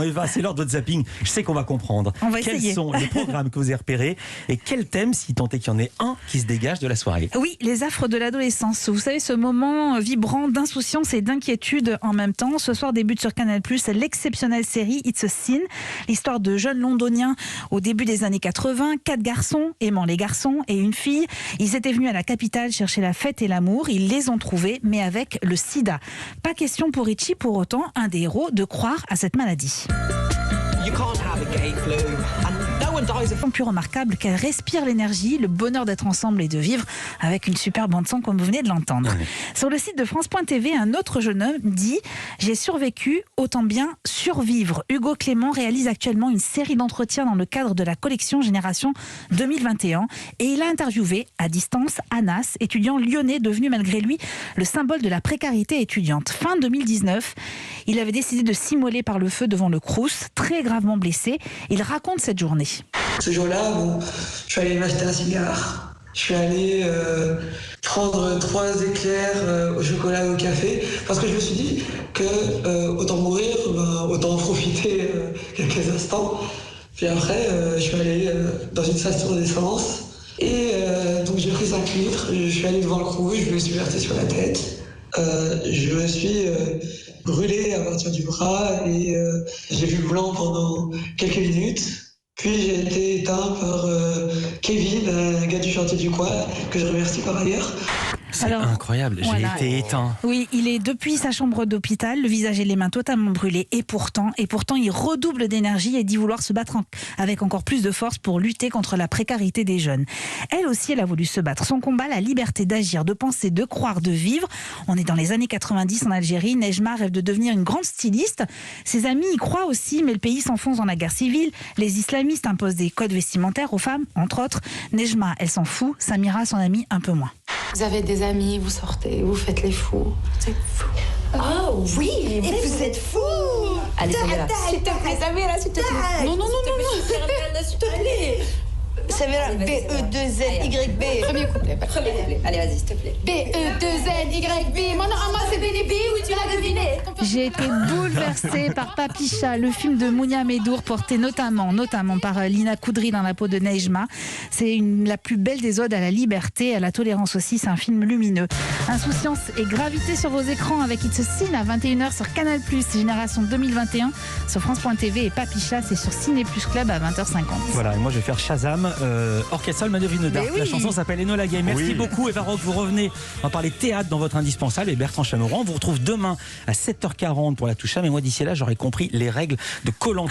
Bon, Eva, c'est l'heure de votre zapping. Je sais qu'on va comprendre. On va Quels essayer. sont les programmes que vous avez repérés et quel thème, si tant est qu'il y en ait un, qui se dégage de la soirée? Oui, les affres de l'adolescence. Vous savez, ce moment vibrant d'insouciance et d'inquiétude en même temps. Ce soir débute sur Canal+, l'exceptionnelle série It's a Sin. L'histoire de jeunes londoniens au début des années 80. 4 garçons aimant les garçons et une fille. Ils étaient venus à la capitale chercher la fête et l'amour. Ils les ont trouvés, mais avec le sida. Pas question pour Richie, pour autant, un des héros, de croire à cette maladie. You can't have a gay flu, and no one dies of... Plus remarquable qu'elle respire l'énergie, le bonheur d'être ensemble et de vivre avec une super bande son comme vous venez de l'entendre. Ouais. Sur le site de France.tv, un autre jeune homme dit « J'ai survécu, autant bien survivre ». Hugo Clément réalise actuellement une série d'entretiens dans le cadre de la collection Génération 2021 et il a interviewé à distance Anas, étudiant lyonnais devenu malgré lui le symbole de la précarité étudiante. Fin 2019, il avait décidé de s'immoler par le feu devant le Crous, très gravement blessé. Il raconte cette journée. Ce jour-là, je suis allé m'acheter un cigare. Je suis allé prendre 3 éclairs au chocolat et au café parce que je me suis dit que autant mourir, autant en profiter quelques instants. Puis après, je suis allé dans une station d'essence et donc j'ai pris 5 litres. Je suis allé devant le Crous, je me suis versé sur la tête. Je me suis brûlé à partir du bras et j'ai vu blanc pendant quelques minutes. Puis j'ai été éteint par Kevin, un gars du chantier du coin, que je remercie par ailleurs. C'est Alors, incroyable, voilà. j'ai été éteint. Oui, il est depuis sa chambre d'hôpital, le visage et les mains totalement brûlés. Et pourtant, il redouble d'énergie et dit vouloir se battre avec encore plus de force pour lutter contre la précarité des jeunes. Elle aussi, elle a voulu se battre. Son combat, la liberté d'agir, de penser, de croire, de vivre. On est dans les années 90 en Algérie. Nejma rêve de devenir une grande styliste. Ses amis y croient aussi, mais le pays s'enfonce dans la guerre civile. Les islamistes imposent des codes vestimentaires aux femmes, entre autres. Nejma, elle s'en fout. Samira, son amie, un peu moins. Vous avez des amis, vous sortez, vous faites les fous. C'est fou. Oh oui, et vous êtes fous. Allez, Samira. S'il te plaît, Samira, s'il te plaît. Non, S'il te plaît. Samira, B-E-2-N-Y-B. Premier couplet. Allez, vas-y, s'il te plaît. B-E-2-N-Y-B. Mon nom à moi, c'est Béni B. Oui, tu l'as deviné. J'ai été bouleversée par Papicha, le film de Mounia Medour, porté notamment par Lina Koudry dans la peau de Nejma. C'est la plus belle des odes à la liberté, à la tolérance aussi. C'est un film lumineux. Insouciance et gravité sur vos écrans avec It's a Sin à 21h sur Canal+, Génération 2021 sur France.tv et Papicha, c'est sur Ciné Plus Club à 20h50. Voilà, et moi je vais faire Shazam, Orchestral Manœuvre d'Art. Oui. La chanson s'appelle Enola Gay. Merci beaucoup Eva Rock, vous revenez, on va parler théâtre dans votre indispensable et Bertrand Chameroy. On vous retrouve demain à 7h40 pour la Toucha, mais moi d'ici là j'aurais compris les règles de Koh-Lanta.